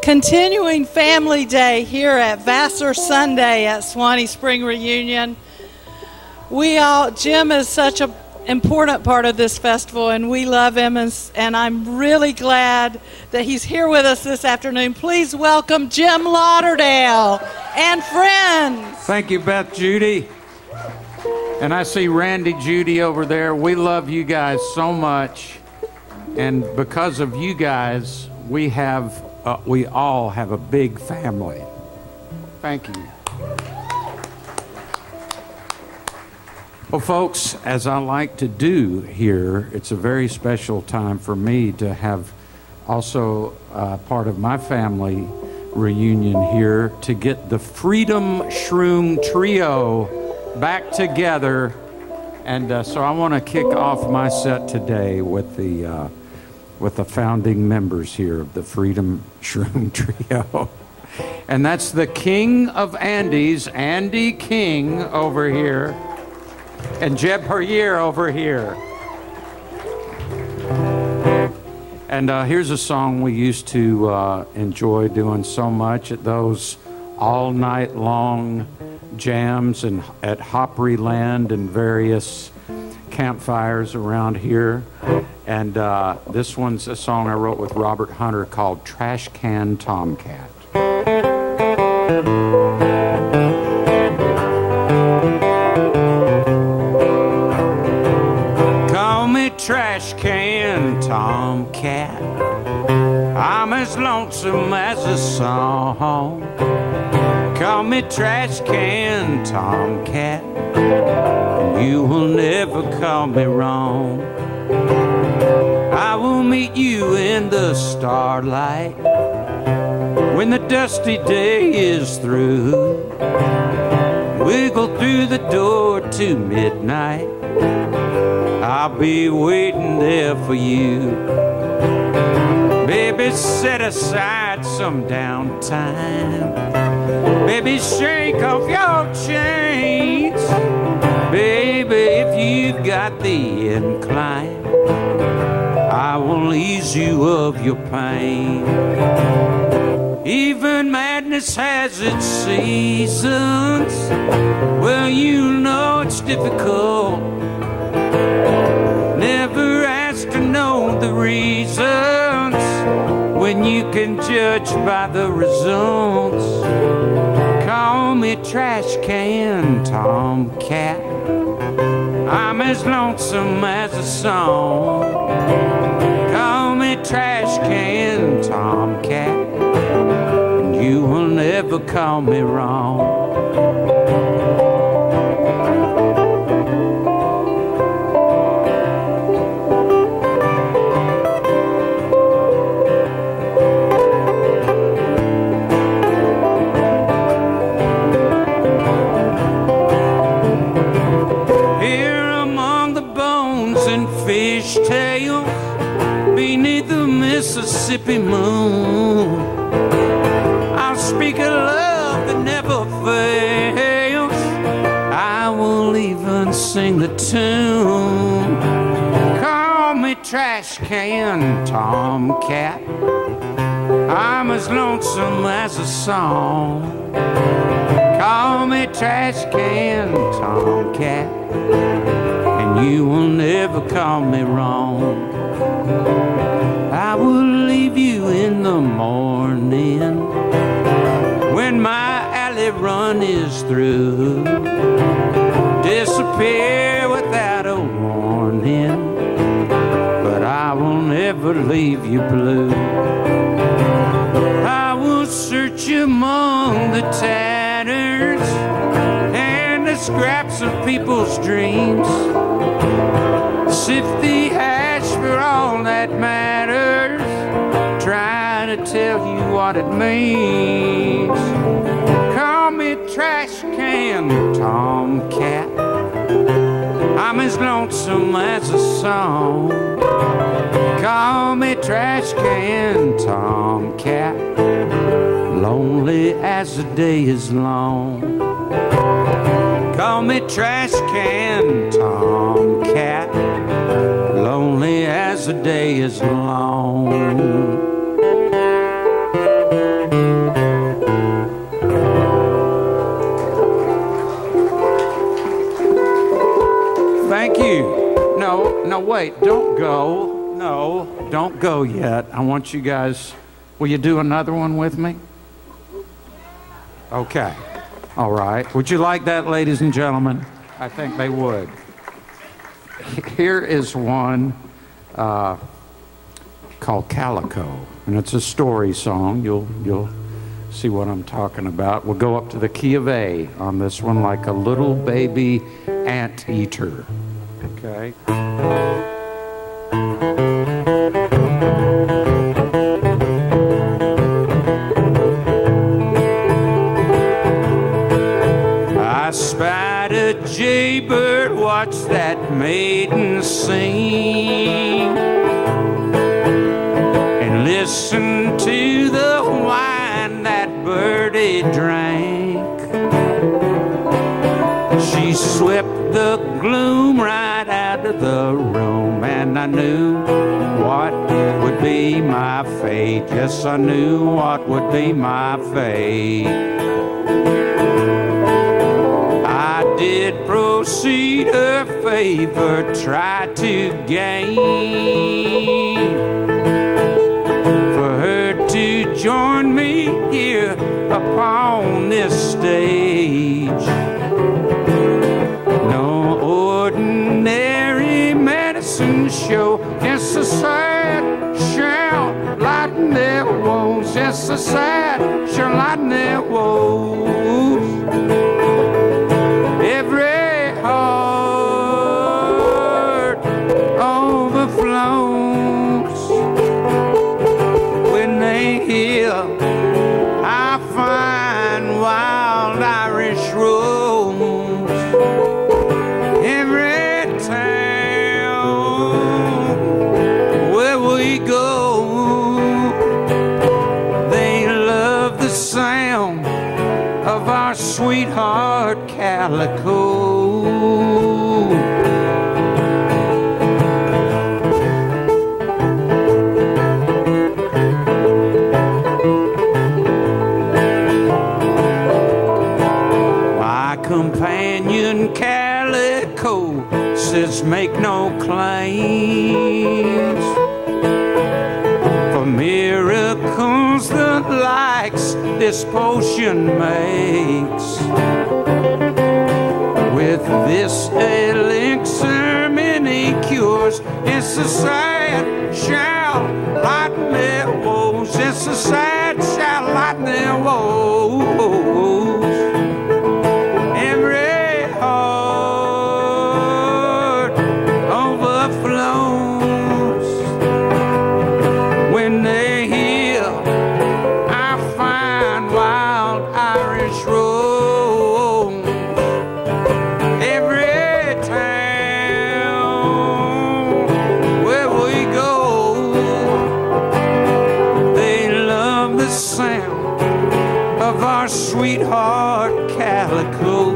Continuing Family Day here at Vassar Sunday at Suwannee Spring Reunion. Jim is such an important part of this festival, and we love him, and I'm really glad that he's here with us this afternoon. Please welcome Jim Lauderdale and friends. Thank you, Beth Judy. And I see Randy Judy over there. We love you guys so much, and because of you guys, we all have a big family. Thank you. Well, folks, as I like to do here, it's a very special time for me to have also part of my family reunion here to get the Freedom Shroom Trio back together. And so I want to kick off my set today with the founding members here of the Freedom Shroom Trio. And that's the King of Andes, Andy King over here, and Jeb Puryear over here. And here's a song we used to enjoy doing so much at those all night long jams and at Hopryland and various campfires around here. And this one's a song I wrote with Robert Hunter called Trash Can Tomcat. Call me Trash Can Tomcat, I'm as lonesome as a song. Call me Trash Can Tomcat, you will never call me wrong. I will meet you in the starlight when the dusty day is through. We'll go through the door to midnight, I'll be waiting there for you. Baby, set aside some downtime. Baby, shake off your chains. Baby, if you've got the incline, I will ease you of your pain. Even madness has its seasons. Well, you know it's difficult. Never ask to know the reasons when you can judge by the results. Call me Trash Can Tomcat, I'm as lonesome as a song. Call me Trash Can Tomcat, and you will never call me wrong. Tails beneath the Mississippi moon, I'll speak of love that never fails. I will even sing the tune. Call me Trash Can Tomcat, I'm as lonesome as a song. Call me Trash Can Tomcat, you will never call me wrong. I will leave you in the morning when my alley run is through. Disappear without a warning, but I will never leave you blue. I will search among the tatters and the scraps of people's dreams, sift the ash for all that matters, try to tell you what it means. Call me Trash Can Tomcat, I'm as lonesome as a song. Call me Trash Can Tomcat, lonely as the day is long. Call me Trash Can Tomcat, lonely as the day is long. wait, don't go. No, don't go yet. I want you guys, will you do another one with me? Okay. All right. Would you like that, ladies and gentlemen? I think they would. Here is one called Calico, and it's a story song. You'll see what I'm talking about. We'll go up to the key of A on this one, like a little baby anteater. Okay. I spied a jaybird, watched that maiden sing, and listened to the wine that birdie drank. She swept the gloom right out of the room, and I knew what would be my fate. Yes, I knew what would be my fate. I did proceed her favor, tried to gain, for her to join me here upon this stage. No ordinary medicine show, just a sad shall lighten their woes. Just a sad shall lighten their woes. Every heart overflows when they hear I find wild Irish rose. Every town where we go, they love the sound of our sweetheart Calico. My companion Calico says make no claims for miracles the likes this potion makes. With this elixir many cures, it's a sad shall lighten their woes. It's a sad shall lighten their woes. Every heart overflows when they hear I find wild Irish rose. Every town where we go, they love the sound of our sweetheart Calico.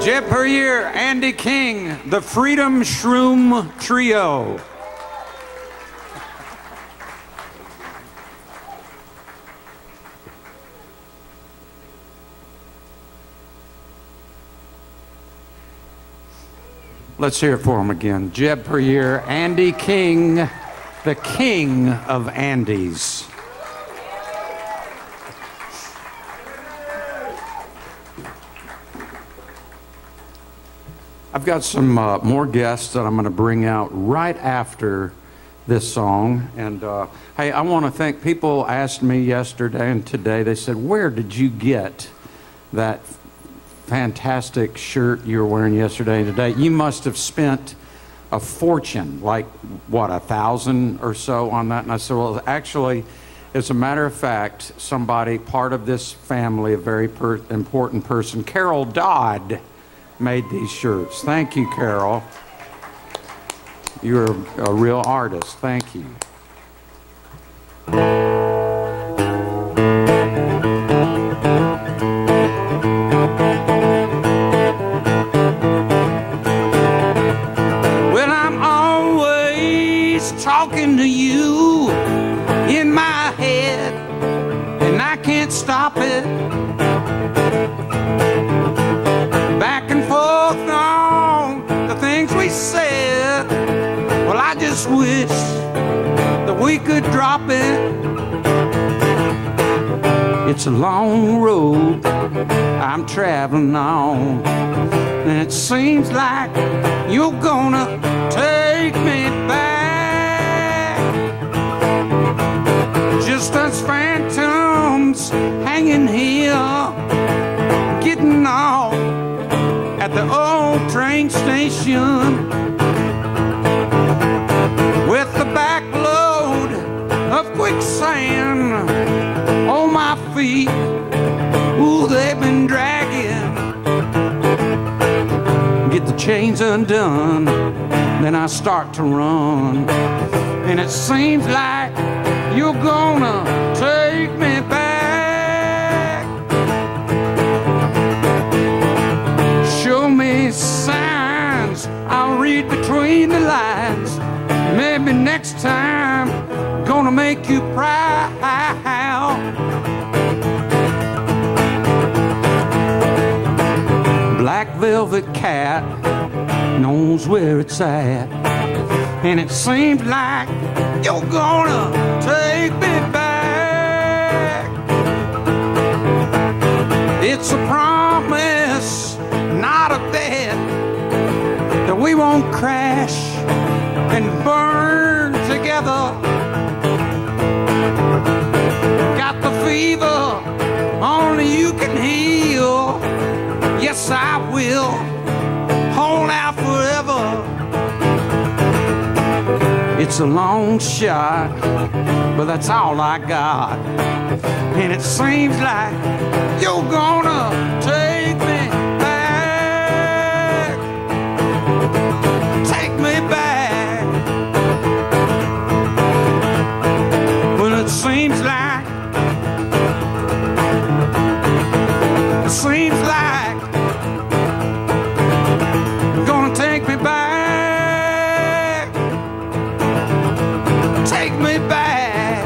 Jeb Puryear, Andy King, the Freedom Shroom Trio. Let's hear it for him again. Jeb Puryear, Andy King, the king of Andes. I've got some more guests that I'm going to bring out right after this song. And hey, I want to thank people asked me yesterday and today, they said, where did you get that fantastic shirt you were wearing yesterday and today? You must have spent a fortune, like what, $1,000 or so on that? And I said, well, actually, as a matter of fact, somebody, part of this family, a very important person, Carol Dodd, made these shirts. Thank you, Carol. You're a real artist. Thank you. Well, I'm always talking to you in my head, and I can't stop it. Back and forth on the things we said. Well, I just wish that we could drop it. It's a long road I'm traveling on, and it seems like you're gonna take me back. Just us phantoms hanging here, getting off at the old train station with the back load of quicksand on my feet. Ooh, they've been dragging. Get the chains undone, then I start to run, and it seems like you're gonna take me back. Show me signs, I'll read between the lines. Maybe next time, gonna make you proud. Black velvet cat knows where it's at, and it seems like you're gonna take me back. It's a promise, not a bet, that we won't crash and burn together. Got the fever only you can heal. Yes, I will hold out forever. It's a long shot, but that's all I got, and it seems like you're gonna take me back. Take me back. Well, it seems like you're gonna take me back. Take me back.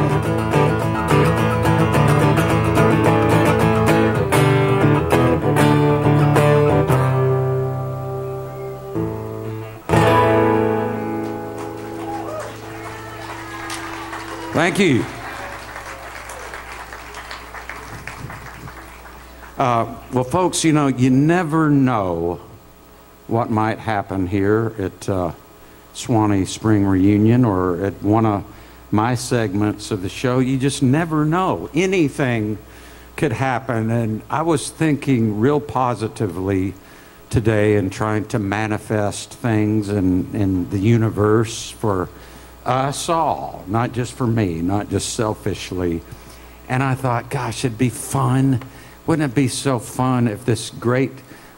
Thank you. Well, folks, you know, you never know what might happen here at Suwannee Spring Reunion or at one of my segments of the show. You just never know. Anything could happen. And I was thinking real positively today and trying to manifest things in the universe for us all, not just for me, not just selfishly. And I thought, gosh, it'd be fun. Wouldn't it be so fun if this great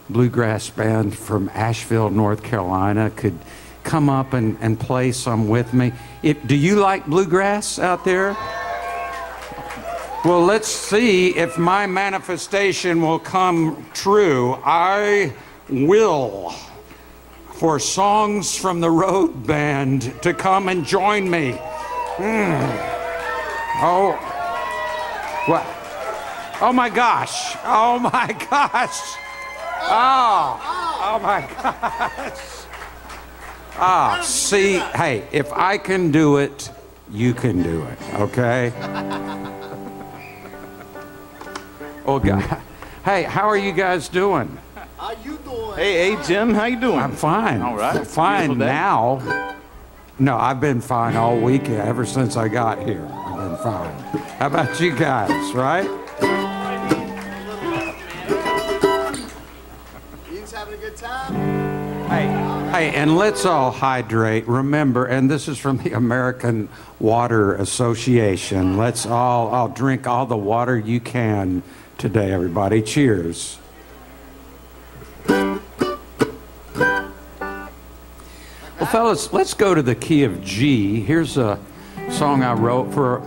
bluegrass band from Asheville, North Carolina could come up and play some with me? Do you like bluegrass out there? Well, let's see if my manifestation will come true. I will for Songs from the Road Band to come and join me. Oh, what? Oh my gosh. Oh my gosh. Oh my gosh. See, hey, if I can do it, you can do it, okay? Oh, God. Hey, how are you guys doing? How you doing? Hey, Jim, how you doing? I'm fine. All right. Fine now. No, I've been fine all week ever since I got here. I've been fine. How about you guys, right? You having a good time? Hey, and let's all hydrate. Remember, and this is from the American Water Association. I'll drink all the water you can today, everybody. Cheers. Well, fellas, let's go to the key of G. Here's a song I wrote for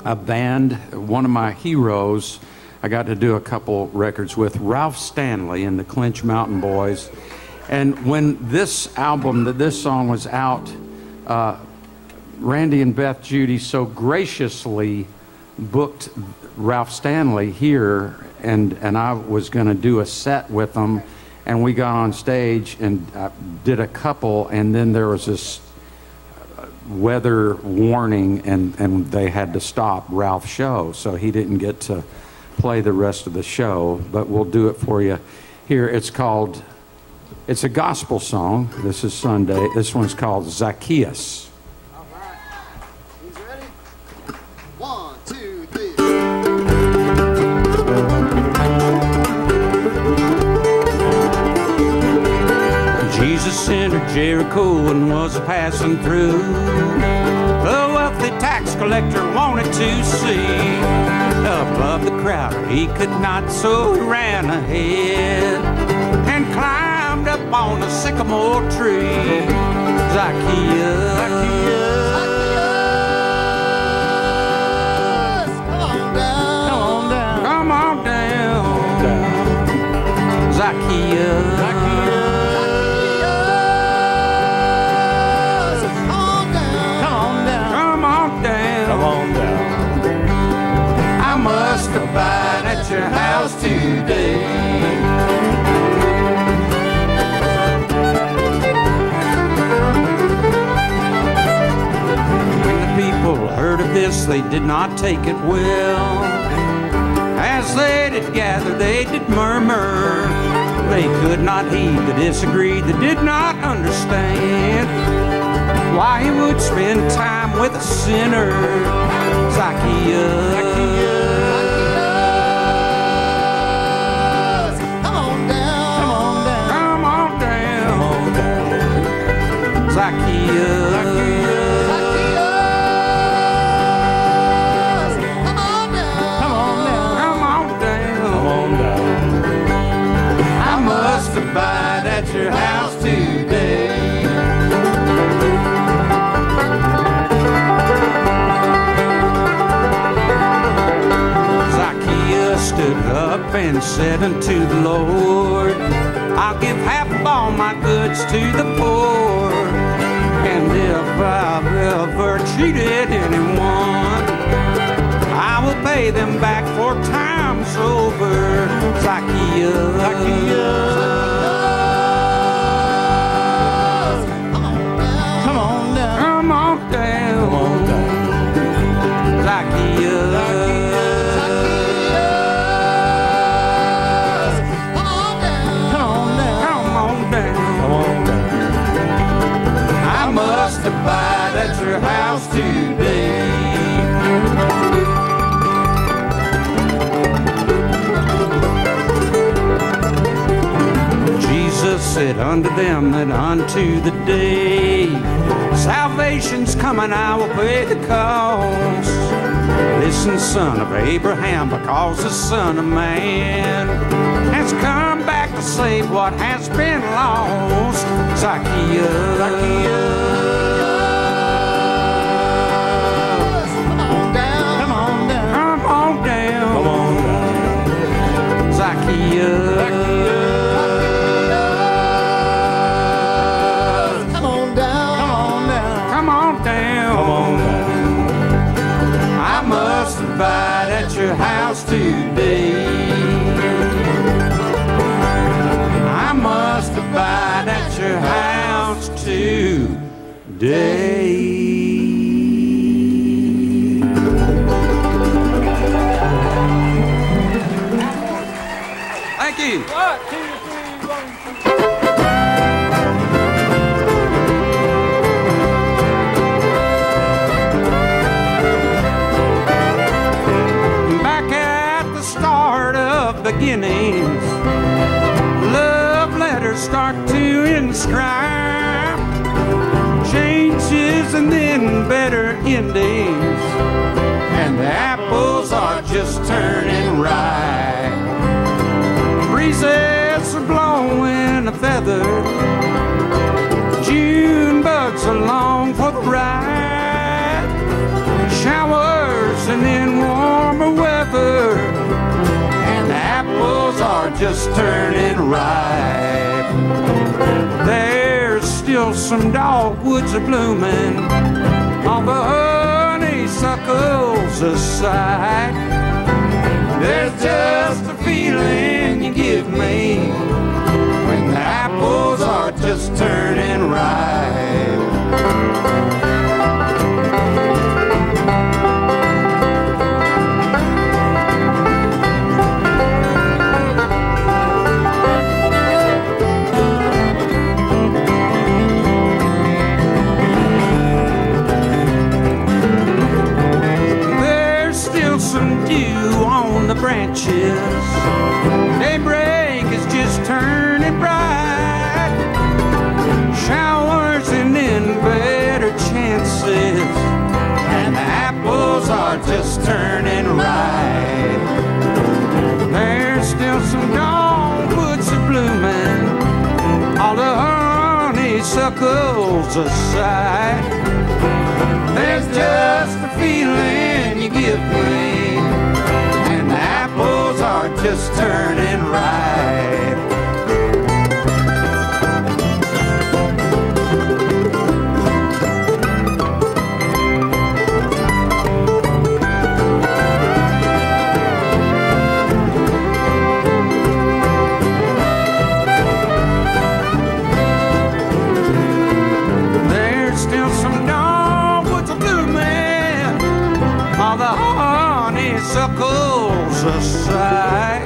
a band, one of my heroes. I got to do a couple records with Ralph Stanley and the Clinch Mountain Boys. And when this song was out, Randy and Beth Judy so graciously booked Ralph Stanley here, and I was going to do a set with them. And we got on stage and did a couple, and then there was this weather warning, and they had to stop Ralph's show, so he didn't get to play the rest of the show. But we'll do it for you here. It's a gospel song. This is Sunday. This one's called Zacchaeus. All right. He's ready? 1, 2, 3. Jesus entered Jericho and was passing through. The wealthy tax collector wanted to see above the crowd. He could not, so he ran ahead and climbed up on a sycamore tree. Zacchaeus, come on down. Zacchaeus. Abide at your house today. When the people heard of this, they did not take it well. As they did gather, they did murmur. They could not heed the disagreed, they did not understand why he would spend time with a sinner. Zacchaeus. Zacchaeus, come on down. I must abide at your house today. Zacchaeus stood up and said unto the Lord, I'll give half of all my goods to the poor. And if I've ever cheated anyone, I will pay them back 4 times over. Zacchaeus, come on down. Zacchaeus. Abide at your house today. Jesus said unto them that unto the day salvation's coming, I will pay the cost. Listen, son of Abraham, because the Son of Man has come back to save what has been lost. Zacchaeus, come on down. Zacchaeus, come on down. I must abide at your house today. I must abide at your house today. day. Thank you. 1, 2, 3, 1, 2. Back at the start of beginnings, love letters start to inscribe changes and then better endings, and the apples are just turning ripe. Breezes are blowing a feather, June bugs along for the ride, showers and then warmer weather, and the apples are just turning ripe. There's still some dogwoods are blooming, all the honeysuckles aside. There's just a feeling you give me when the apples are just turning ripe. There's still some dew on the branches, daybreak is just turning bright, showers and then better chances, and the apples are just turning ripe. There's still some dogwoods are blooming, all the honeysuckles aside. There's just a feeling you give me, and the apples are just turning ripe. There's still some dogwoods are blooming, all the honeysuckles aside.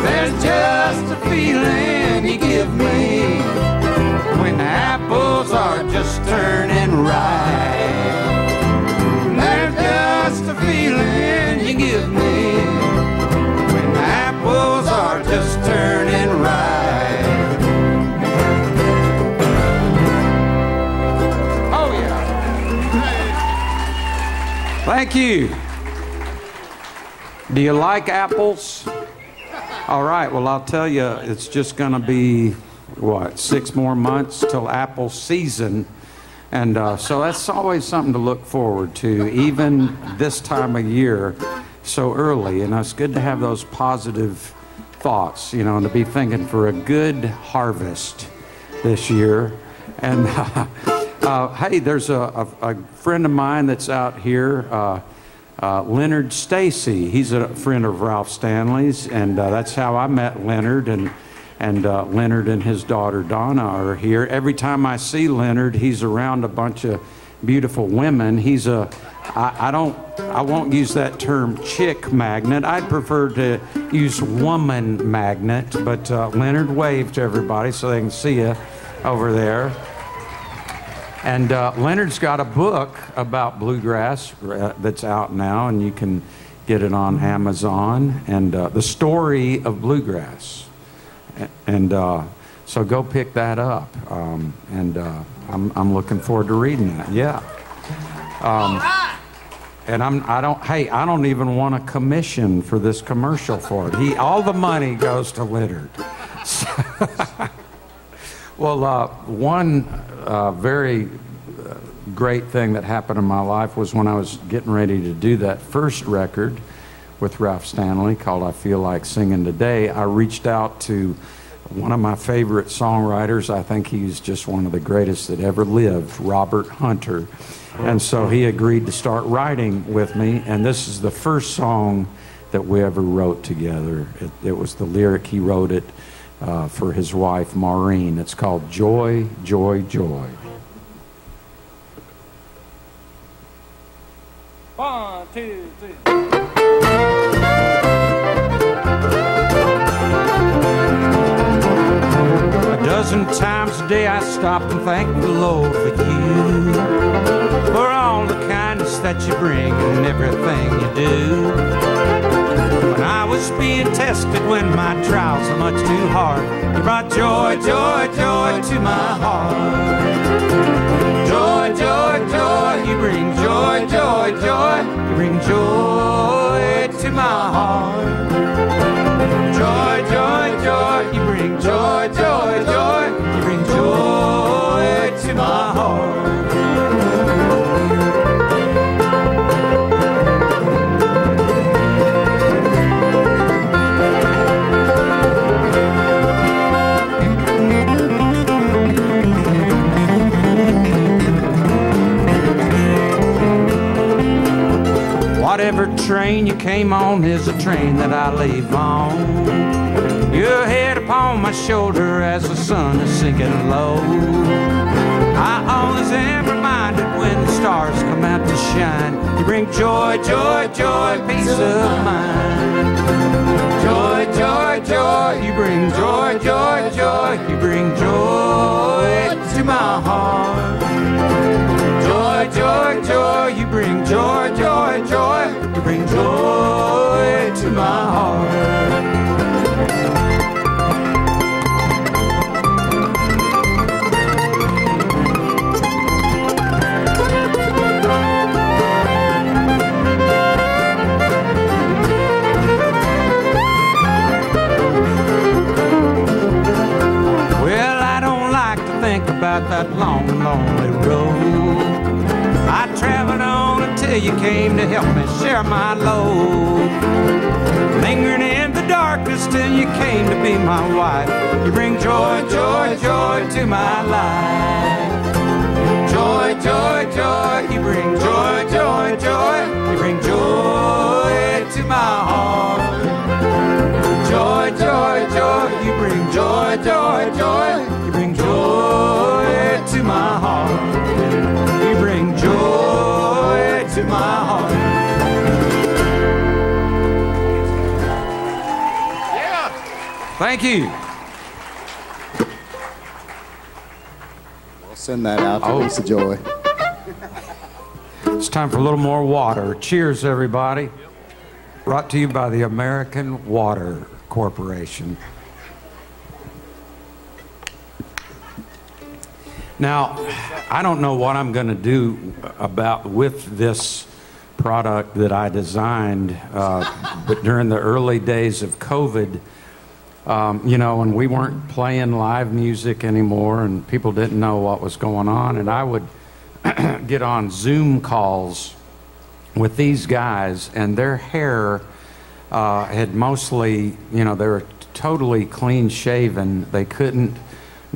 There's just a feeling you give me when the apples are just turning ripe. There's just a feeling you give me when the apples are just turning ripe. Oh yeah. Thank you. Do you like apples? All right, well, I'll tell you, it's just going to be, what, 6 more months till apple season. And so that's always something to look forward to, even this time of year, so early. And it's good to have those positive thoughts, you know, and to be thinking for a good harvest this year. And hey, there's a friend of mine that's out here, Leonard Stacy. He's a friend of Ralph Stanley's, and that's how I met Leonard. And Leonard and his daughter Donna are here. Every time I see Leonard, he's around a bunch of beautiful women. He's a, I won't use that term chick magnet. I'd prefer to use woman magnet. But Leonard waved to everybody so they can see you over there. And Leonard's got a book about bluegrass that's out now, and you can get it on Amazon. And the story of bluegrass. And so go pick that up. I'm looking forward to reading that. Yeah. And I don't even want a commission for this commercial for it. All the money goes to Leonard. Well, one very great thing that happened in my life was when I was getting ready to do that first record with Ralph Stanley called I Feel Like Singing Today. I reached out to one of my favorite songwriters. I think he's just one of the greatest that ever lived, Robert Hunter. And so he agreed to start writing with me, and this is the first song that we ever wrote together. It was the lyric, he wrote it for his wife, Maureen. It's called Joy, Joy, Joy. 2, 3. A dozen times a day I stop and thank the Lord for you, for all the kindness that you bring and everything you do. When I was being tested, when my trials are much too hard, you brought joy, joy, joy to my heart. Joy, joy, joy, you bring joy, joy, joy, you bring joy to my heart. Joy, joy, joy, you bring joy, joy, joy, you bring joy to my heart. Whatever train you came on is a train that I leave on. Your head upon my shoulder as the sun is sinking low. I always am reminded when the stars come out to shine. You bring joy, joy, joy, peace of mind. Joy, joy, joy, you bring joy, joy, joy, you bring joy to my heart. Joy, joy, joy, you bring joy, joy, joy, you bring joy to my heart. Well, I don't like to think about that long, lonely road I traveled on until you came to help me share my load. Lingering in the darkness till you came to be my wife. You bring joy, joy, joy to my life. Joy, joy, joy, you bring joy, joy, joy, you bring joy to my heart. Joy, joy, joy, you bring joy, joy, joy, you bring joy to my heart. You bring joy to my heart. Yeah. Thank you. We'll send that out to Lisa Joy. It's time for a little more water. Cheers, everybody. Brought to you by the American Water Corporation. Now, I don't know what I'm going to do with this product that I designed, but during the early days of COVID, you know, and we weren't playing live music anymore, and people didn't know what was going on, and I would get on Zoom calls with these guys, and their hair had mostly, you know, they were totally clean shaven. They couldn't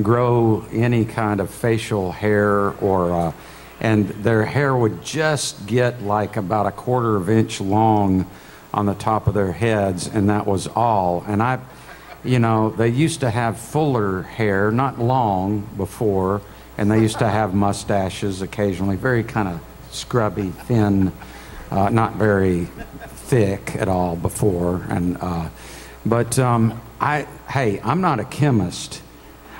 grow any kind of facial hair, or and their hair would just get like about 1/4 inch long on the top of their heads, and that was all. And I, you know, they used to have fuller hair, not long before, and they used to have mustaches occasionally, very kind of scrubby, thin, not very thick at all before. And hey, I'm not a chemist.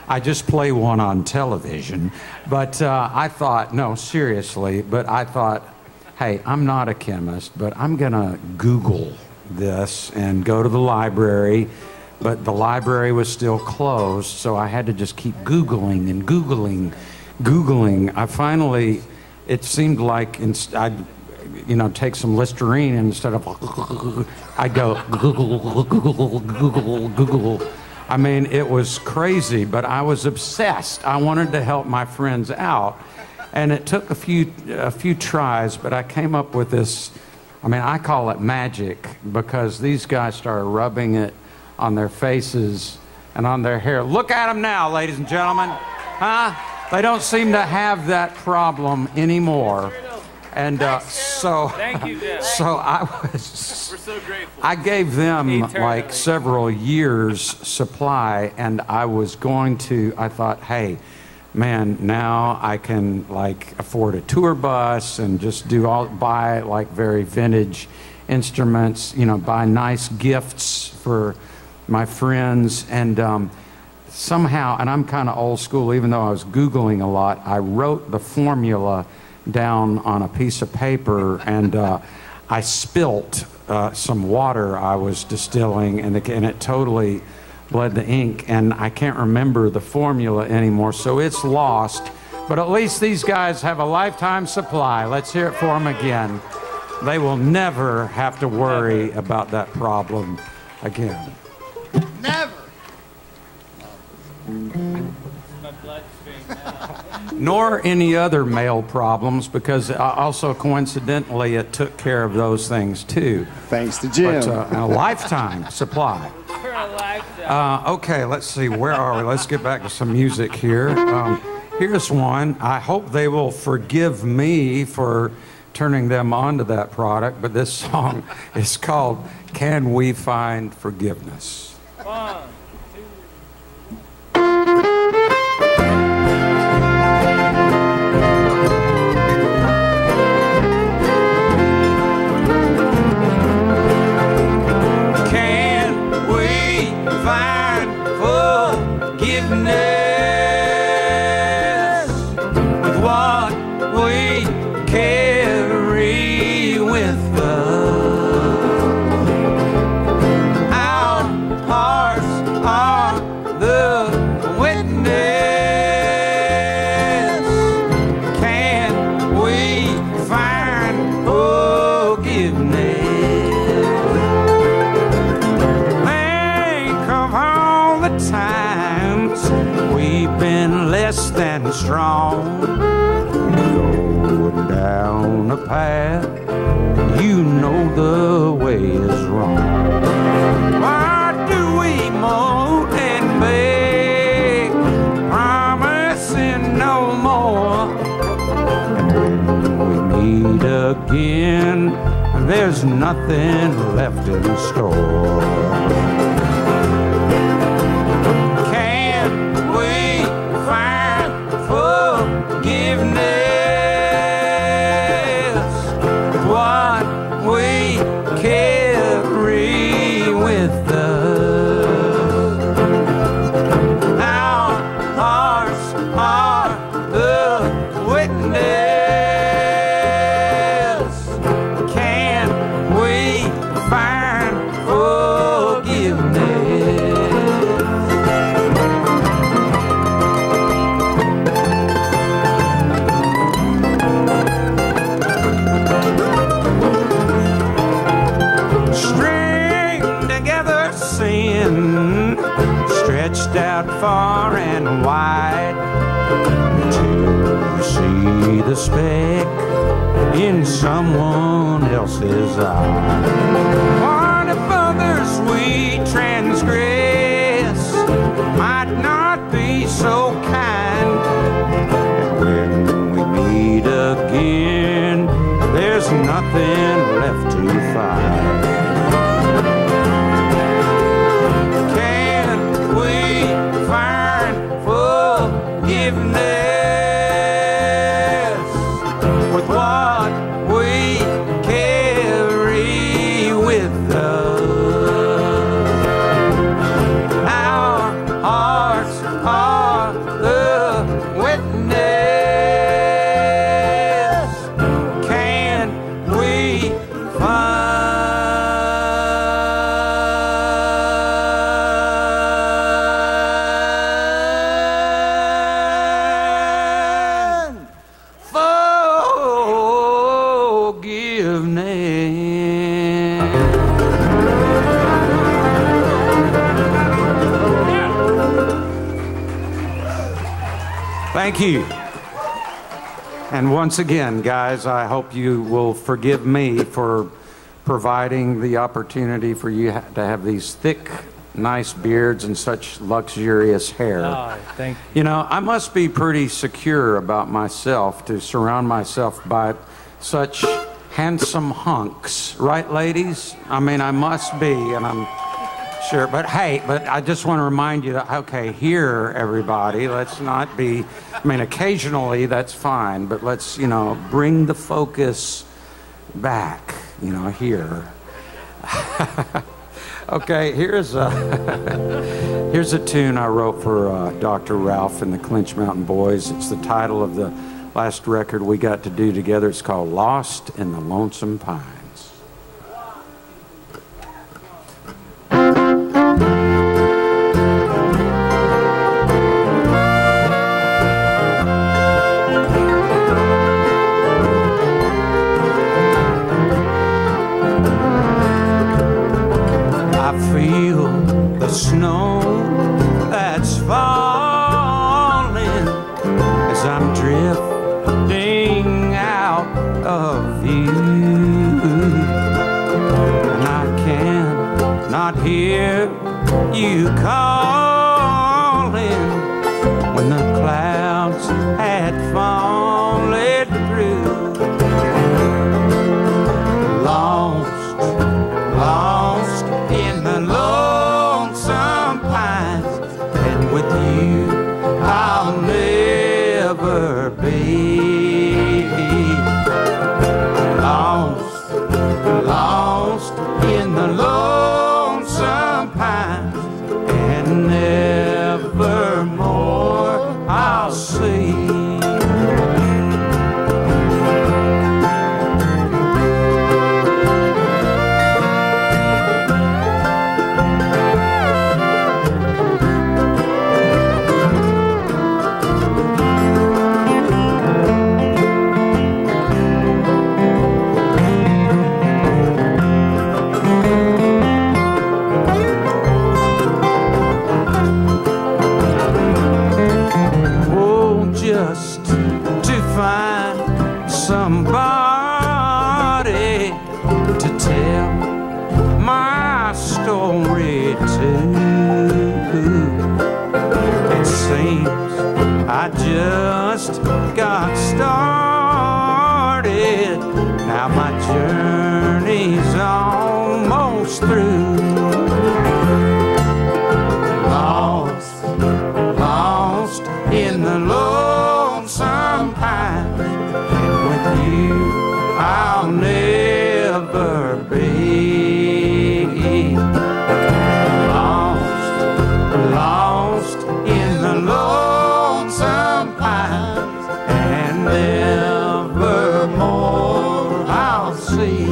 I just play one on television. But I thought, no, seriously, but I thought, hey, I'm not a chemist, but I'm going to Google this and go to the library. But the library was still closed, so I had to just keep Googling and Googling. I finally, it seemed like I'd, you know, take some Listerine, and instead of, I'd go Google. I mean, it was crazy, but I was obsessed. I wanted to help my friends out, and it took a few tries, but I came up with this. I mean, I call it magic, because these guys started rubbing it on their faces and on their hair. Look at them now, ladies and gentlemen. Huh? They don't seem to have that problem anymore. And so, Thank you, Jeb. so We're so grateful. I gave them like several years supply, and I thought, hey, man, now I can like afford a tour bus and just buy like very vintage instruments, you know, buy nice gifts for my friends. And somehow, and I'm kind of old school, even though I was Googling a lot, I wrote the formula down on a piece of paper, and I spilt some water I was distilling, and it totally bled the ink, and I can't remember the formula anymore, so it's lost. But at least these guys have a lifetime supply. Let's hear it for them again. They will never have to worry about that problem again. Never. Nor any other male problems, because also coincidentally it took care of those things too. Thanks to Jim. But a lifetime supply. For a lifetime. Okay, let's see, where are we? Let's get back to some music here. Here's one. I hope they will forgive me for turning them on to that product, but this song is called Can We Find Forgiveness? 1, 2. Can we find forgiveness with what we carry with us? Our hearts are the witness. Can we find forgiveness? Think of all the times we've been less than strong, going down a path you know the way is wrong. Why do we moan and beg, promising no more? And when we meet again, there's nothing left in store. Can we find forgiveness? What we carry with us. Our hearts are the witness. Can we find forgiveness? String together sin, stretched out far and wide, till you see the speck in someone else's eye. What if others we transgress might not be so kind? And when we meet again, there's nothing left to find. Can we find forgiveness with what we carry with us? Our hearts are the witness. Can we find forgiveness? Thank you. And once again, guys, I hope you will forgive me for providing the opportunity for you to have these thick, nice beards and such luxurious hair. Oh, thank you. You know, I must be pretty secure about myself to surround myself by such handsome hunks. Right, ladies? I mean, I must be, and I'm Sure, but hey, but I just want to remind you that, okay, here, everybody, let's not be, I mean, occasionally that's fine, but let's, you know, bring the focus back, you know, here. Okay, here's a tune I wrote for Dr. Ralph and the Clinch Mountain Boys. It's the title of the last record we got to do together. It's called Lost in the Lonesome Pines. Snow that's falling as I'm drifting out of view, and I can not hear you calling when the clouds had fallen through. Lost, lost in the lonesome pines, and with you I'll never be. Lost, lost in the lonesome pines, and nevermore I'll see. Somebody to tell my story to. It seems I just got started. Now my journey's almost through. Lost, lost in the lonesome pines, I'll never be. Lost, lost in the lonesome pines, and nevermore I'll see.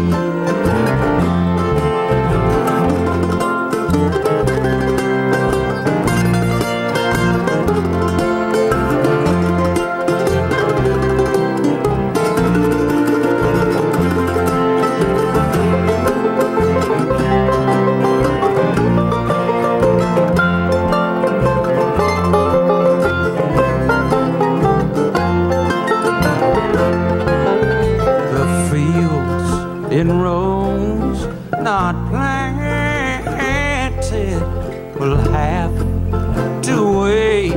In rows not planted will have to wait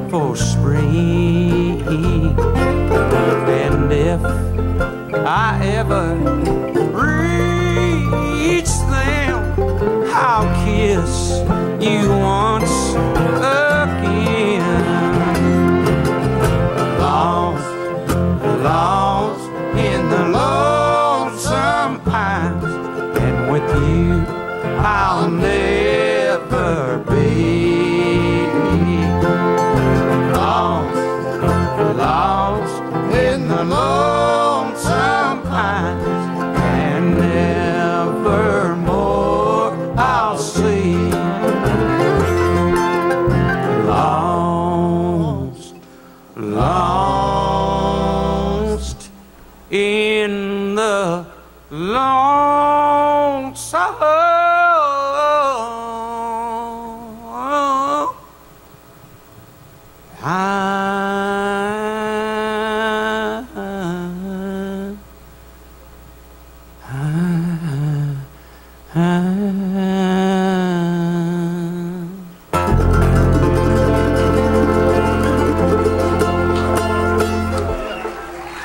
for spring, and if I ever reach them, I'll kiss you once again. Lost, lost in the lonesome pines, and with you I'll never be. Lost, lost in the lonesome pines, and nevermore I'll see. Lost, lost in the lonesome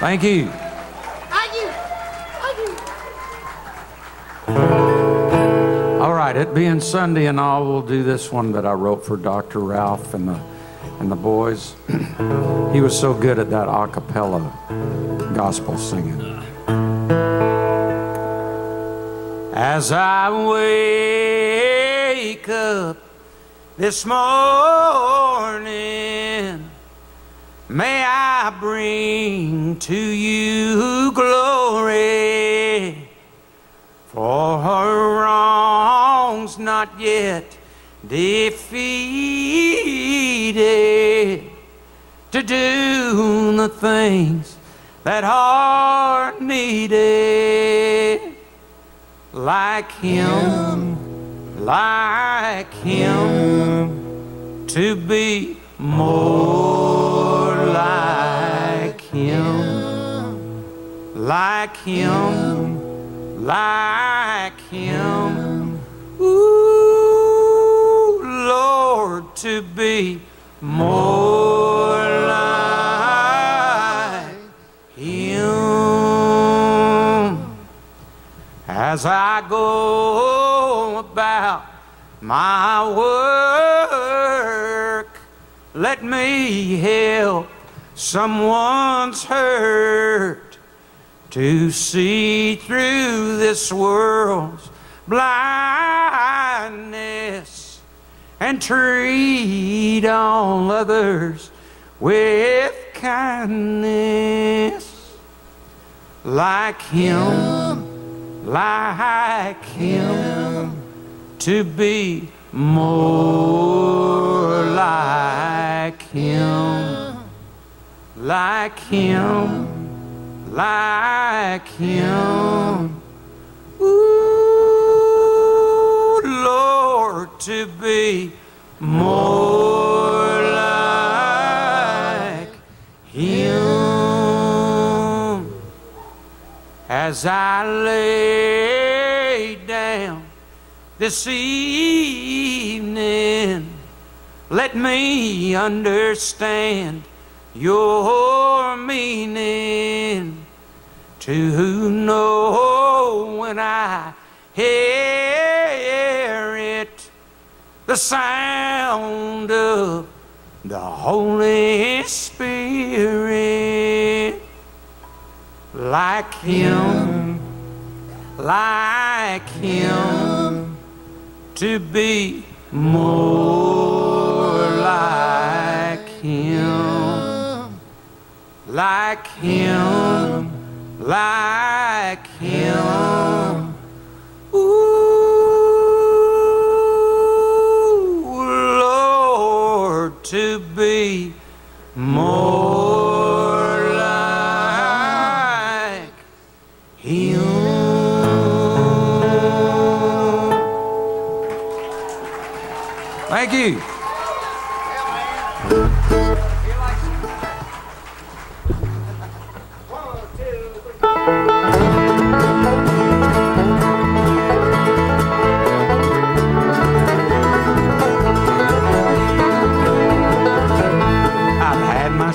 Thank you. Thank you. Thank you. All right, It being Sunday and all, we'll do this one that I wrote for Dr. Ralph and the boys. He was so good at that a cappella gospel singing. As I wake up this morning, may I bring to you glory for her wrongs not yet defeated, to do the things that are needed, like him, to be more like him, like him, like him. Ooh, Lord, to be more like him. As I go about my work, let me help someone's hurt, to see through this world's blindness and treat all others with kindness, like him, to be more like him, like him, like him. Ooh, Lord, to be more like him. As I lay down this evening, let me understand your meaning, to know when I hear it, the sound of the Holy Spirit, like him, to be more like him, like him, like him. Ooh, Lord, to be more like him. Thank you.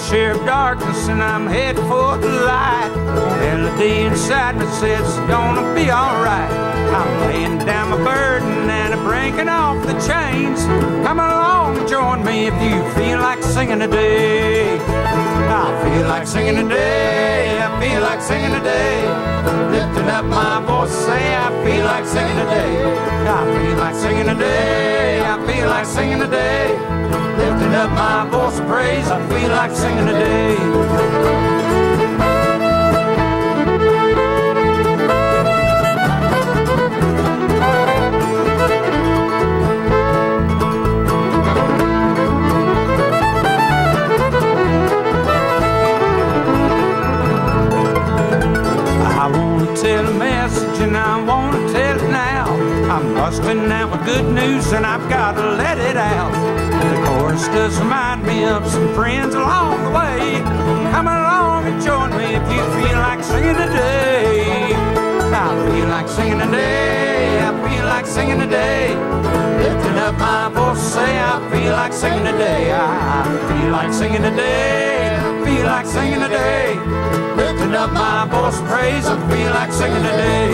Share of darkness and I'm headed for the light. Melody inside me says it's gonna be alright. I'm laying down my burden and I'm breaking off the chains. Come along and join me if you feel like singing today. I feel like singing today, I feel like singing today. Lifting up my voice, say I feel like singing today. I feel like singing today, I feel like singing today. Lifting up my voice of praise, I feel like singing today. I want to tell a message and I want to tell it now. I'm busting out with good news and I've got to let it out. The chorus does remind me of some friends along the way. Come along and join me if you feel like singing today. I feel like singing today, I feel like singing today. Lifting up my voice, say I feel like singing today. I feel like singing today, I feel like singing today. Lifting up my voice of praise, I feel like singing today.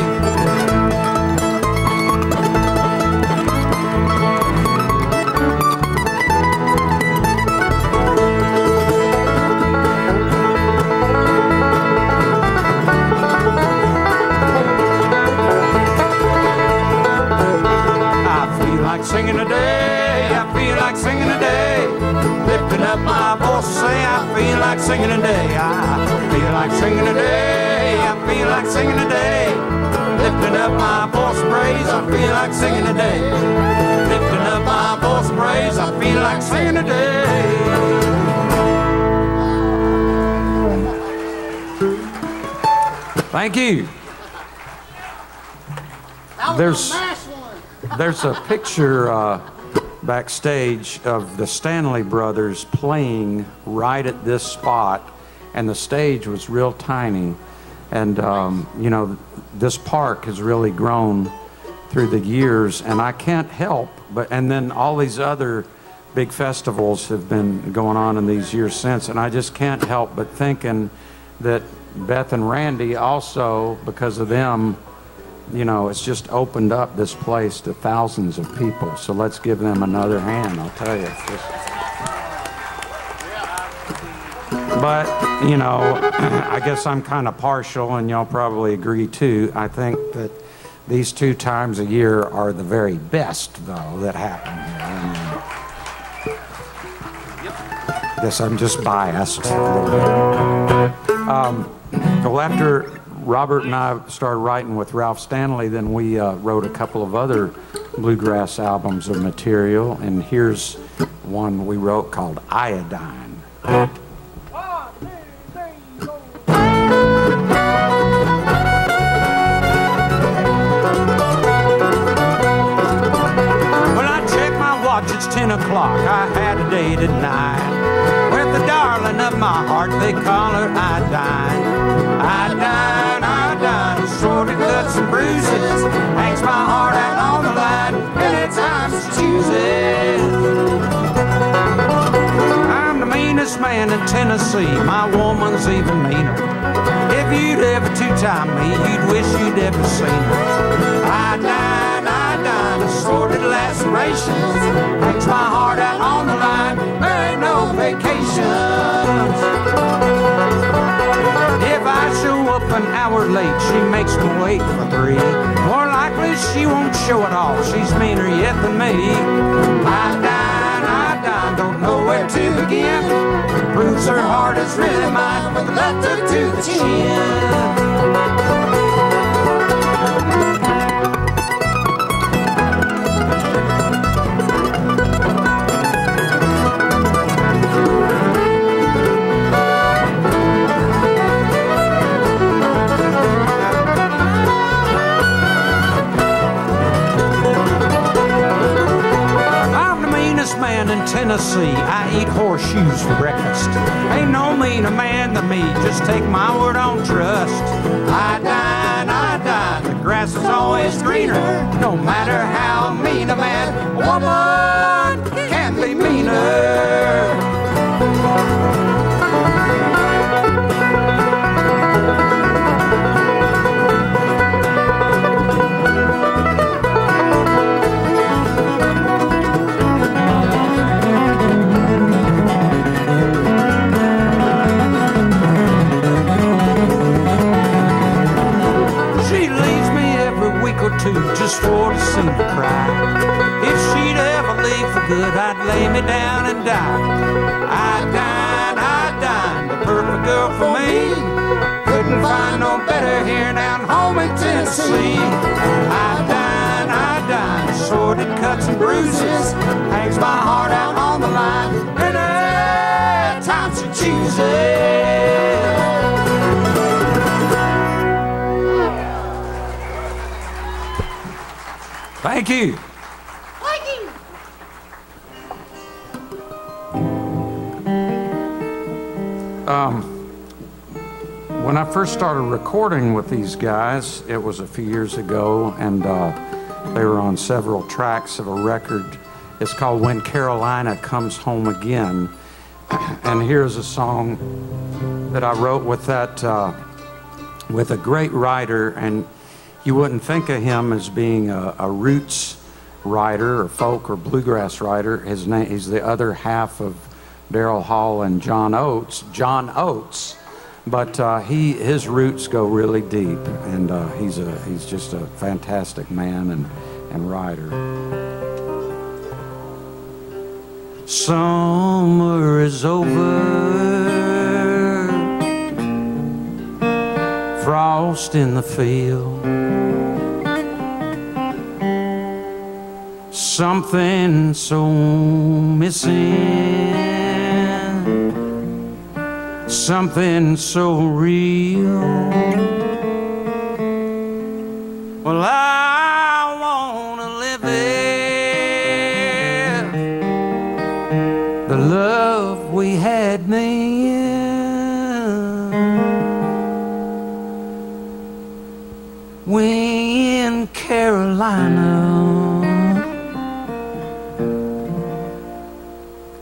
up my voice, say I feel like singing today. I feel like singing today. I feel like singing today. Lifting up my voice and praise, I feel like singing today. Lifting up my voice and praise, I feel like singing today. Thank you. There's a picture backstage of the Stanley brothers playing right at this spot, and the stage was real tiny. And you know, this park has really grown through the years, and I can't help but, and then all these other big festivals have been going on in these years since, and I just can't help but thinking that Beth and Randy also, because of them, you know, it's just opened up this place to thousands of people. So let's give them another hand, I'll tell you. But, you know, I guess I'm kind of partial, and y'all probably agree too. I think that these 2 times a year are the very best, though, that happen here. I guess I'm just biased a little bit. Well, after Robert and I started writing with Ralph Stanley, then we wrote a couple of other bluegrass albums of material, and here's one we wrote called Iodine. 1, 2, 3, go. Well, I checked my watch, it's 10 o'clock. I had a date at 9 with the darling of my heart, they call her Iodine. Iodine, Iodine, assorted cuts and bruises, hangs my heart out on the line anytime she chooses. I'm the meanest man in Tennessee, my woman's even meaner. If you'd ever two-time me, you'd wish you'd ever seen her. Iodine, Iodine, assorted lacerations, hangs my heart out on the line, there ain't no vacations. If I show up an hour late, she makes me wait for 3. More likely she won't show at all, she's meaner yet than me. I don't know where to begin. Proves her heart is really mine, but left her to the chin. Man in Tennessee, I eat horseshoes for breakfast. Ain't no meaner man than me, just take my word on trust. Iodine, the grass is always greener. No matter how mean a man, a woman can be meaner. Just for to see me cry. If she'd ever leave for good, I'd lay me down and die. Iodine, the perfect girl for me. Couldn't find no better here down home in Tennessee. Iodine, assorted cuts and bruises, hangs my heart out on the line, and every time she chooses. Thank you. Thank you. When I first started recording with these guys, it was a few years ago, and they were on several tracks of a record. It's called When Carolina Comes Home Again. And here's a song that I wrote with that, with a great writer, and you wouldn't think of him as being a roots writer or folk or bluegrass writer. His name, he's the other half of Daryl Hall and John Oates. But his roots go really deep, and he's just a fantastic man and writer. Summer is over, frost in the field, something so missing, something so real. Well, I wanna live it, the love we had then, when Carolina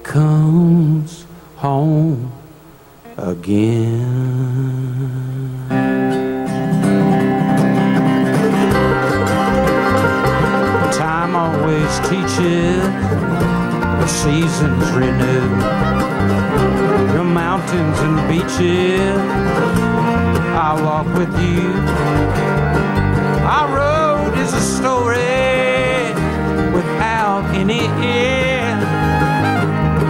comes home again. Time always teaches, the seasons renew, the mountains and beaches, I'll walk with you. Our road is a story without any end,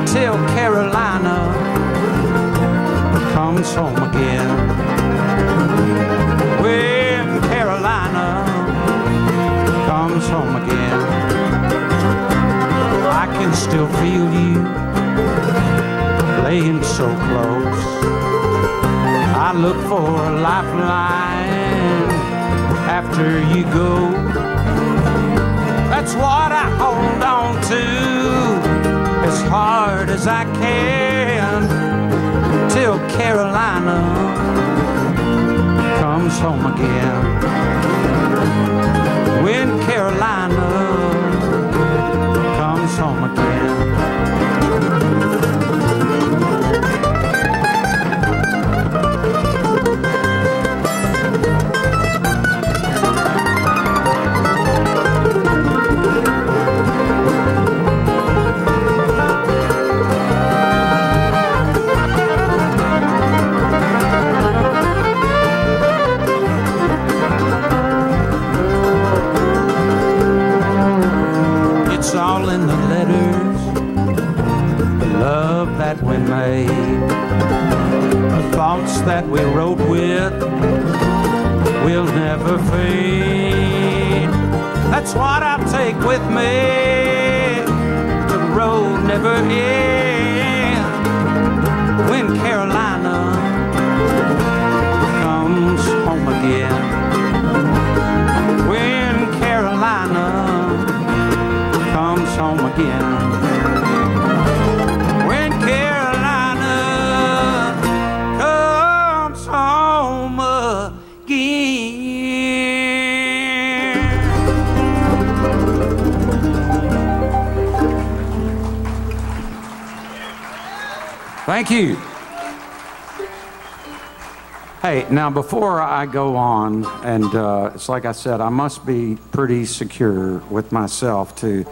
till Carolina comes home again. When Carolina comes home again, I can still feel you laying so close. I look for a lifeline after you go. That's what I hold on to as hard as I can, till Carolina comes home again. When Carolina comes home again. It's all in the letters, the love that we made, the thoughts that we wrote with will never fade. That's what I'll take with me, the road never ends. When Carolina comes home again. When Carolina comes home again. When Carolina comes home again. Thank you. Hey, now before I go on, and it's like I said, I must be pretty secure with myself to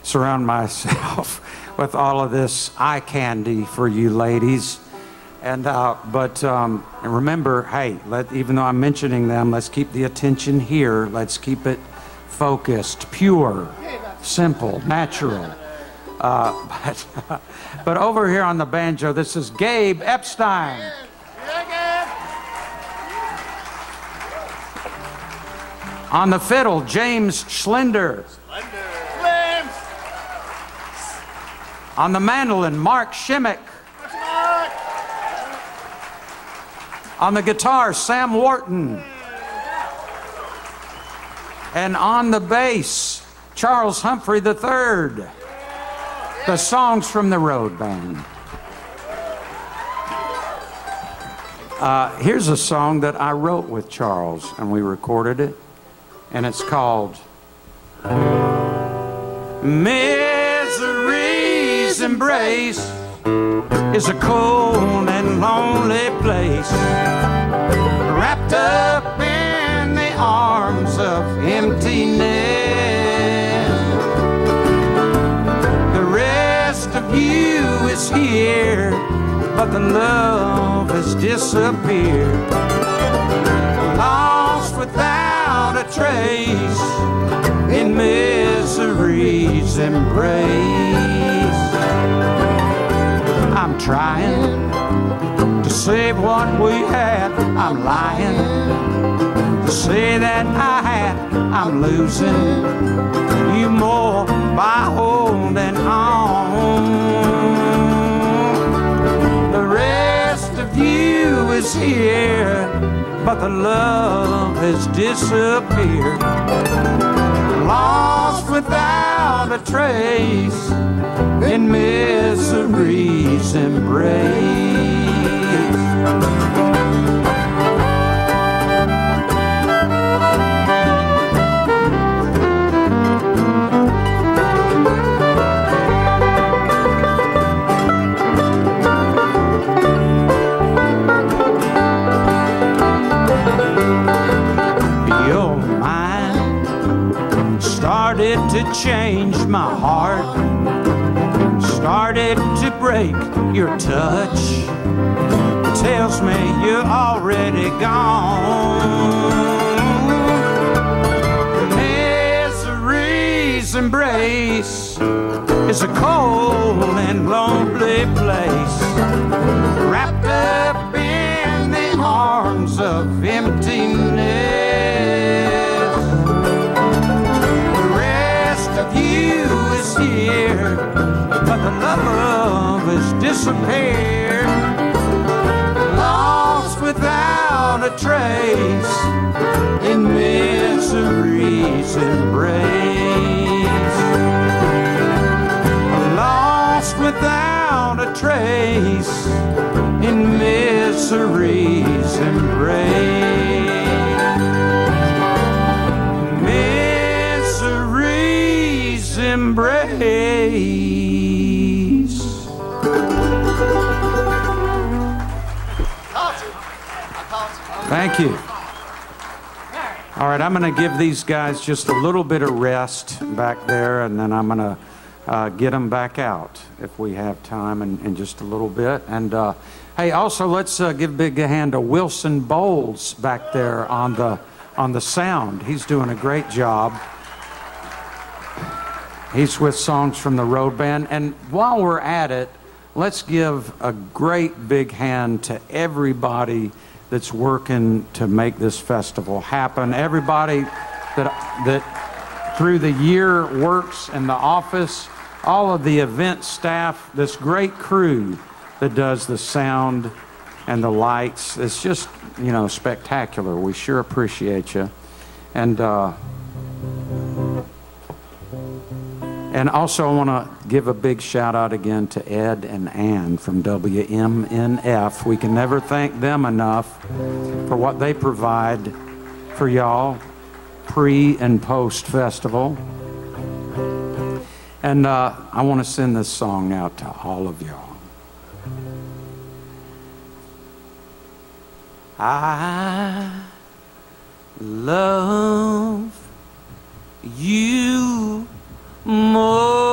surround myself with all of this eye candy for you ladies. And but remember, hey, even though I'm mentioning them, let's keep the attention here. Let's keep it focused, pure, simple, natural. But over here on the banjo, this is Gabe Epstein. On the fiddle, James Schlender. On the mandolin, Mark Shimmick. On the guitar, Sam Wharton. And on the bass, Charles Humphrey III. The songs from the Road Band. Here's a song that I wrote with Charles, and we recorded it. And it's called Misery's Embrace is a cold and lonely place, wrapped up in the arms of emptiness. The rest of you is here, but the love has disappeared, lost without a trace in misery's embrace. I'm trying to save what we had. I'm lying to say that I had. I'm losing you more by holding on. The rest of you is here, but the love has disappeared, lost without a trace in misery's embrace. Your mind started to change my heart, started to break. Your touch tells me you're already gone. Misery's embrace is a cold and lonely place, wrapped up in the arms of emptiness. The rest of you is here, but the love has disappeared, lost without a trace in misery's embrace. Lost without a trace in misery's embrace. Misery's embrace. Thank you. All right, I'm going to give these guys just a little bit of rest back there, and then I'm going to get them back out if we have time in just a little bit. And hey, also let's give a big hand to Wilson Bowles back there on the sound. He's doing a great job. He's with Songs from the Road Band. And while we're at it, let's give a great big hand to everybody that's working to make this festival happen. Everybody that through the year works in the office, all of the event staff, this great crew that does the sound and the lights. It's just, you know, spectacular. We sure appreciate you. And also I want to give a big shout out again to Ed and Ann from WMNF. We can never thank them enough for what they provide for y'all pre and post festival. And I want to send this song out to all of y'all. I love you more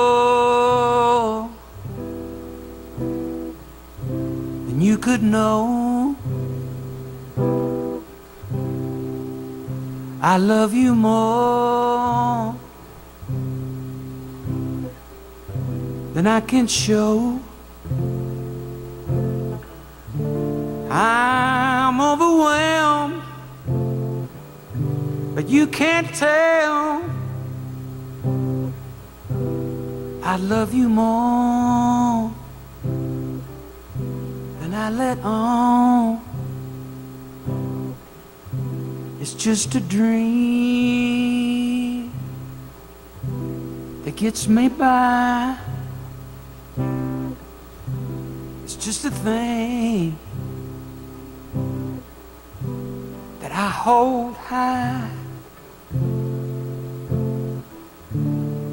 than you could know. I love you more than I can show. I'm overwhelmed, but you can't tell. I love you more than I let on. It's just a dream that gets me by. It's just a thing that I hold high.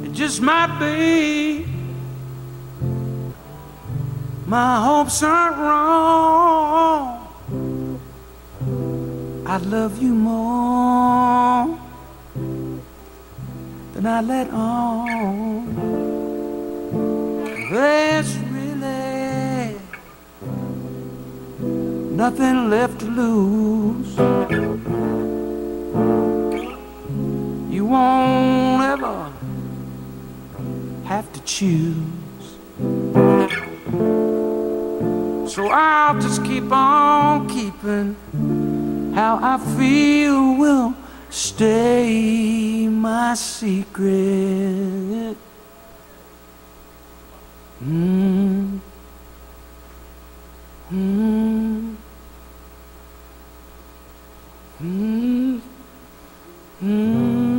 It just might be my hopes aren't wrong. I love you more than I let on. There's really nothing left to lose. You won't ever have to choose. So I'll just keep on keeping. How I feel will stay my secret. Mm. Mm. Mm. Mm.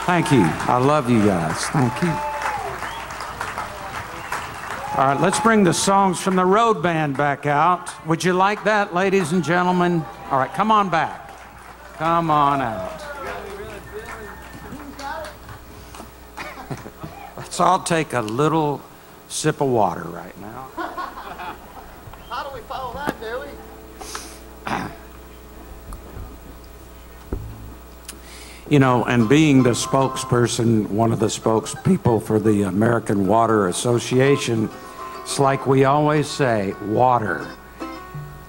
Thank you. I love you guys. Thank you. All right, let's bring the songs from the road band back out. Would you like that, ladies and gentlemen? All right, come on back. Come on out. Let's all take a little sip of water right now. How do we follow that, do we? You know, and being the spokesperson, one of the spokespeople for the American Water Association, it's like we always say, water.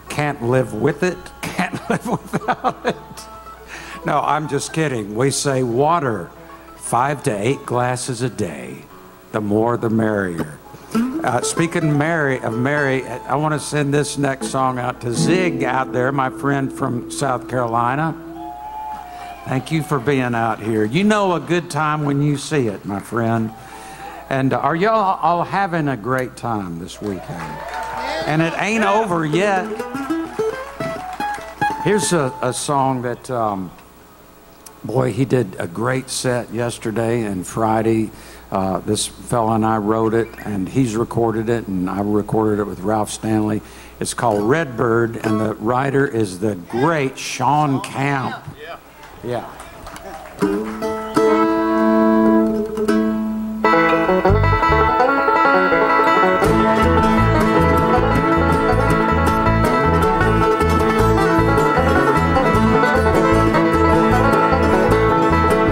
Can't live with it, can't live without it. No, I'm just kidding. We say water, 5 to 8 glasses a day. The more, the merrier. Speaking of Mary, I want to send this next song out to Zig out there, my friend from South Carolina. Thank you for being out here. You know a good time when you see it, my friend. And are y'all all having a great time this weekend? And it ain't over yet. Here's a song that, boy, he did a great set yesterday and Friday. This fella and I wrote it, and he's recorded it, and I recorded it with Ralph Stanley. It's called Redbird, and the writer is the great Sean Camp. Yeah.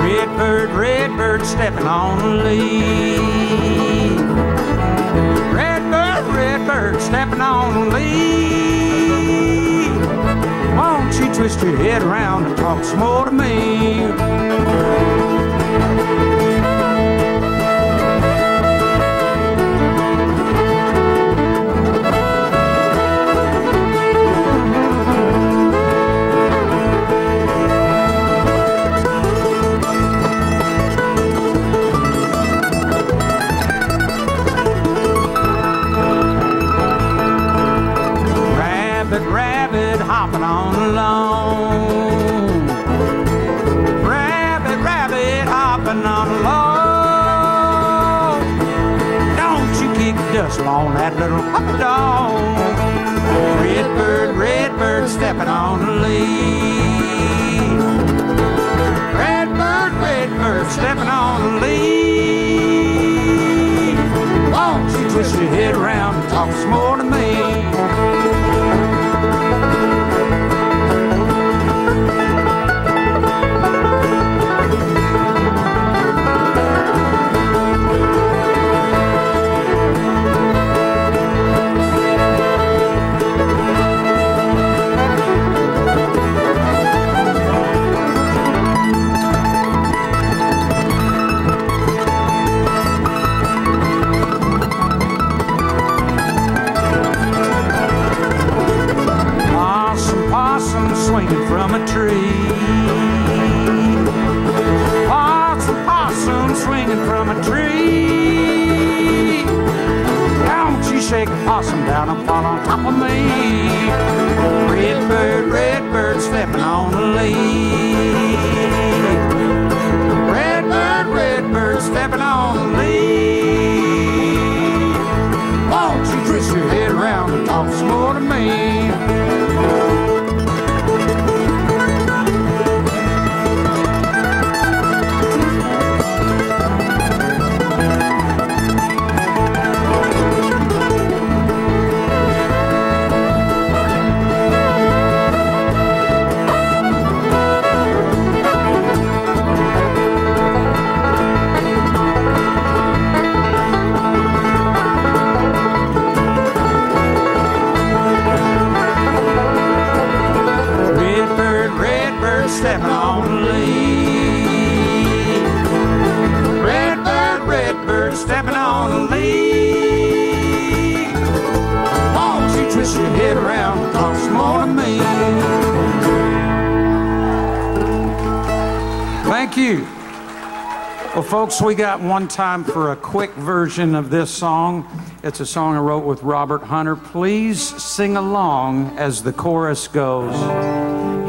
Redbird, redbird, stepping on a leaf. Redbird, redbird, stepping on a leaf. Won't you twist your head around and talk some more to me? dust on that little puppy dog. Red bird stepping on the leaf. Red bird stepping on the leaf. Won't you twist your head around and talk some more to me? Swinging from a tree. Possum swinging from a tree. Don't you shake a possum down and fall on top of me. Red bird stepping on the leaf. Red bird stepping on the leaf. Won't you twist your head around and talk some more to me? Stepping on the leaf. Red bird stepping on the leaf. Won't you twist your head around and talk some more to me? Thank you. Well, folks, we got one time for a quick version of this song. It's a song I wrote with Robert Hunter. Please sing along as the chorus goes.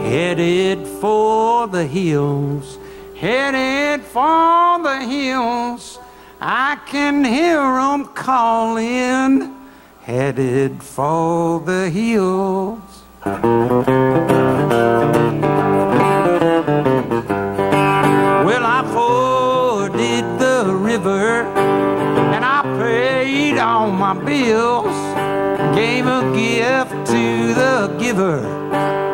Headed for the hills, headed for the hills. I can hear 'em calling, headed for the hills. Well, I forded the river and I paid all my bills, gave a gift to the giver.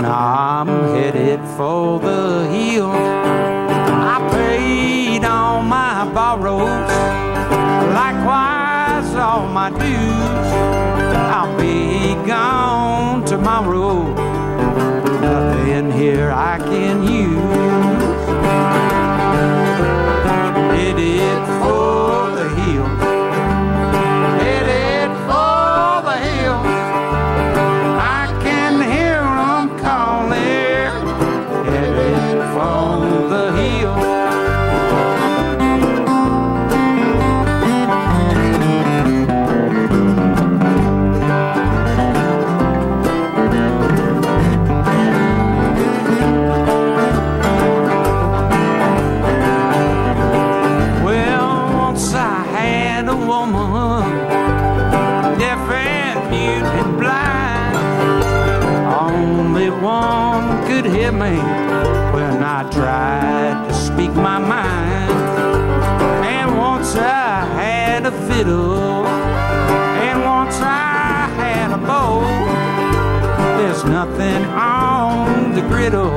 Now I'm headed for the hills. I paid all my borrows, likewise all my dues. I'll be gone tomorrow, nothing here I can use. Headed for the hills, headed for the hills. I can hear 'em calling, headed for the hills. One could hear me when I tried to speak my mind. And once I had a fiddle, and once I had a bow. There's nothing on the griddle,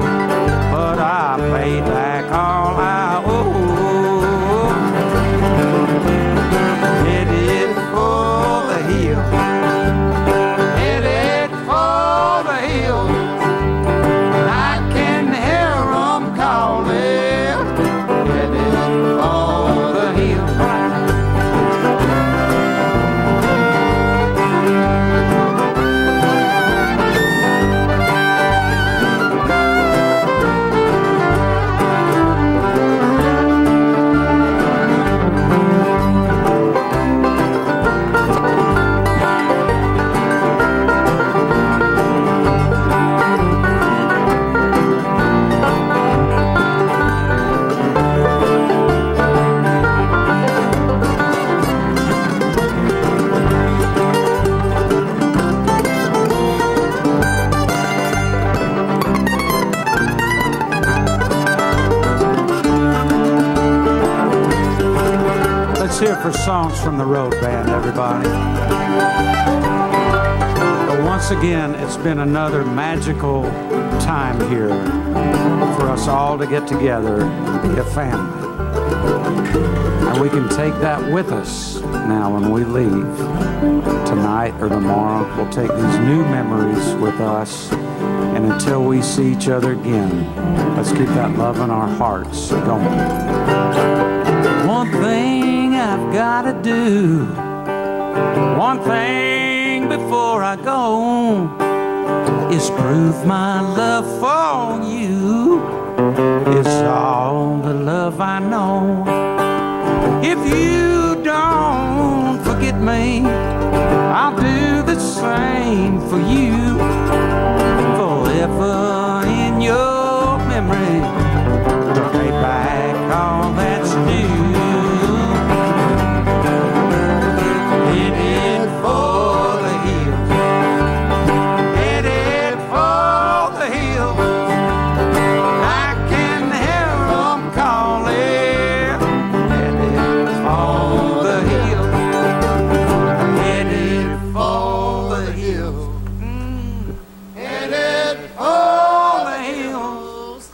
but I paid back all I owe. Headed for the hill, headed for the hill. hear for Songs from the Road Band, everybody. But once again, it's been another magical time here for us all to get together and be a family. And we can take that with us now when we leave tonight or tomorrow. We'll take these new memories with us, and until we see each other again, let's keep that love in our hearts going. One thing I've got to do, one thing before I go, is prove my love for you. It's all the love I know. If you don't forget me, I'll do the same for you. Forever in your memory, to pay back all that's due. Headed for the hills, headed for the hills. I can hear them calling. Headed for the hills, headed for the hills. Headed for the hills.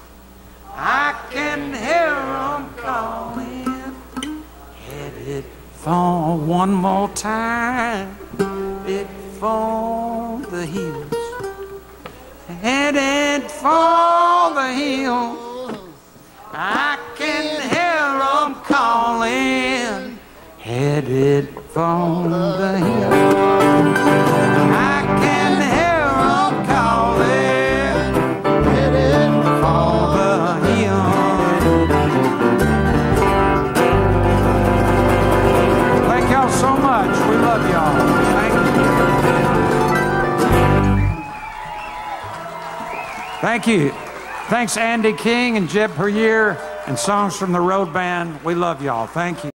I can hear them calling. Headed for one more time. Headed for the hills. Headed for the hills. I can hear them calling. Headed for the hills. I can hear them calling. Headed for the hills. Thank y'all so much. We love y'all. Thank you. Thanks, Andy King and Jeb Puryear and Songs from the Road Band. We love y'all. Thank you.